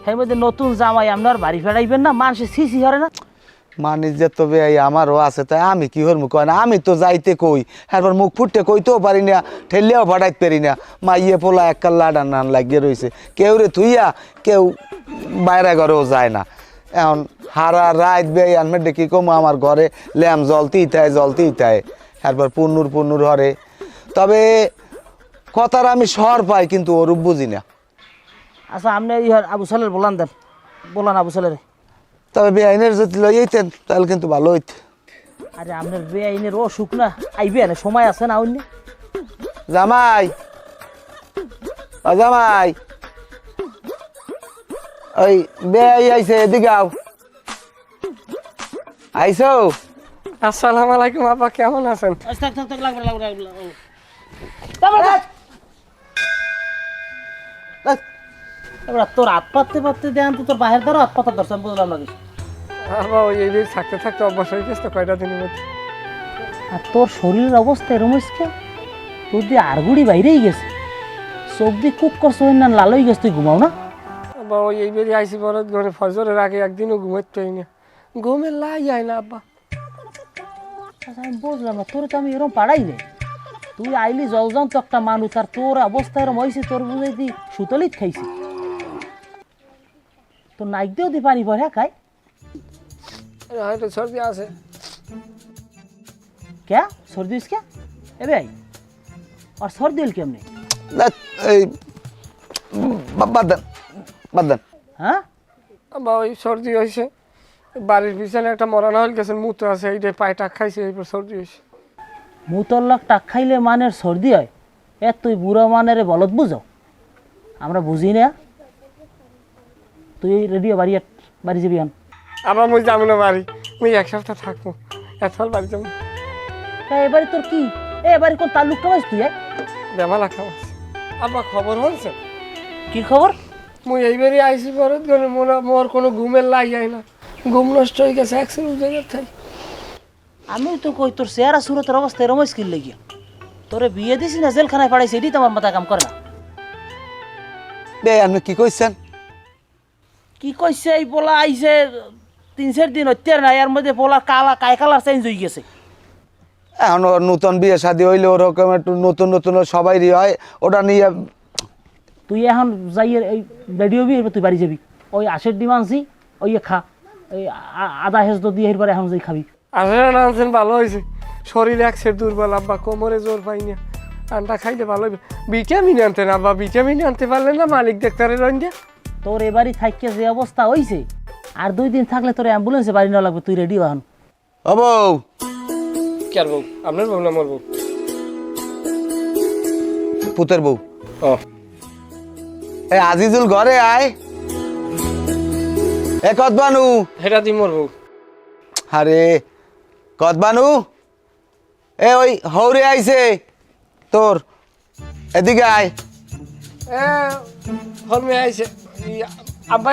এর মধ্যে নতুন জামাই আপনার বাড়ি ফেরাইবেন না, মানুষের সিসি হরে না। মানে যে তবে আমারও আছে, তাই আমি কি হর মুখ না, আমি তো যাইতে কই, এরপর মুখ ফুটতে কইতেও পারি না, ঠেললেও ফাটাইতে পারি না। মাইয়ে পোলা এক লাডান নান লাগিয়ে রয়েছে, কেউ রে থুইয়া কেউ বাইরে ঘরেও যায় না। এখন হারা রাত বেয়ে আনবে ডেকে কম আমার ঘরে ল্যাম জ্বলতেই থাকে, এরপর পুন্নুর হরে। তবে কথার আমি শহর পাই, কিন্তু ওরূপ বুঝি না। আচ্ছা আপনি আবু সালের বলান আবু সালের। তবে বেআইনের যদি লইতেন তাহলে কিন্তু ভালো হইতে। আরে আপনার বেআইনের অসুখ না, আইবে না, সময় আছে না অন্য। জামাই জামাই ওই বেআই আইছে, এদিকে আও। আইসো? আসসালামু আলাইকুম আপা, কেমন আছেন? তোর হাত পাততে দেন তো, তোর বাহের দ্বারা হাত পাতা ধরছে, আমি বুঝলাম না কিছু। আপা ওই এই থাকতে থাকতে অভ্যাস হয়ে গেছে তো কয়টা দিনের মধ্যে। আর তোর শরীরের অবস্থা এরম হয়েছে, তোর দিয়ে আরগুড়ি বাইরেই গেছে, চোখ দিয়ে কুক করছো না, লাল হয়ে গেছে, তুই ঘুমাও না? আব্বা ওই এইবারই আইসি বরত ঘরে, ফজরের আগে একদিনও ঘুমাইতে পারি না, ঘুমের লাই যায় না আব্বা। আচ্ছা আমি বুঝলাম না, তোর তো আমি এরকম পাড়াই নেই। তুই আইলি জলজন তো একটা মানুষ, আর তোর অবস্থা এরম হয়েছে, তোর বুঝাই দি সুতলিত খাইছি। তোর নাইক দিয়েও দি পানি পর, হ্যাঁ খাই হয়তো সর্দি আছে। কে সর্দি কে এ ভাই, আর সর্দি হল কেমনি? এই বাদ দেন। হ্যাঁ আব্বা ওই সর্দি হয়েছে, বাড়ির পিছনে একটা মরানা হল গেছে, মুতো আছে, এইটা পায়ে টাক খাইছে, এইবার সর্দি হয়েছে। মুতল্লাক টাক খাইলে মানের সর্দি হয়? তুই বুড়ো মানের বলত বুঝো, আমরা বুঝি না। তুই রেডিও বাড়ি যাবি আন। আবার মুই যাবো না বাড়ি, মুই এক সপ্তাহ থাকবো, এত বাড়ি যাবো। এবারে তোর কি, এবারে কোন তালুকটা পাইস তুই? বেমালা খাওয়া আব্বা খবর হচ্ছে? কি খবর? মুই এইবারই আইসি বরত ঘরে, মোর কোনো ঘুমের লাই যায় না, ঘুম নষ্ট হয়ে গেছে, অ্যাক্সিডেন্ট জায়গায় থাই। আমি তো কই তোর চেহারা সুরতের অবস্থা এরম স্কিল লেগে, তোরে বিয়ে দিছি না জেলখানায় পাঠাইছি, এটি তোমার মাথা কাম করে না। বে আপনি কি কইছেন? কি কইছে? এই পোলা আইছে 3-4 দিন হত্যার না, এর মধ্যে পোলা কালার চেঞ্জ হয়ে গেছে। এখন ওর নতুন বিয়ে শাদী হইলে ওরকম একটু নতুন সবাইরই হয়, ওটা নিয়ে। তুই এখন যাই এই রেডিও বি, তুই বাড়ি যাবি, ওই আশের ডিম আনছি, ওই খা, এই আদা হেজদ দিয়ে এরপরে এখন যাই খাবি। আসলে না আনছেন ভালো হয়েছে, শরীর এক সের দুর্বল আব্বা, কোমরে জোর পাই না, আন্ডা খাইলে ভালো হবে। ভিটামিন আনতেন আব্বা, ভিটামিন আনতে পারলেন না, মালিক ডাক্তারের রঞ্জা। তোর এবারই থাইকে যে অবস্থা হয়েছে, আর 2 দিন থাকলে তোর অ্যাম্বুলেন্সে বাড়ি নেওয়া লাগবে, তুই রেডি হন। ও বউ, কি আর বউ? আপনার বউ না মোর বউ? পুতের বউ। ও এ আজিজুল ঘরে আয়। এ কদবানু। হেটা দি মোর বউ। আরে কদবানু, এ ওই হৌরে আইছে তোর, এদিকে আয়। হলমে আইছে আব্বা।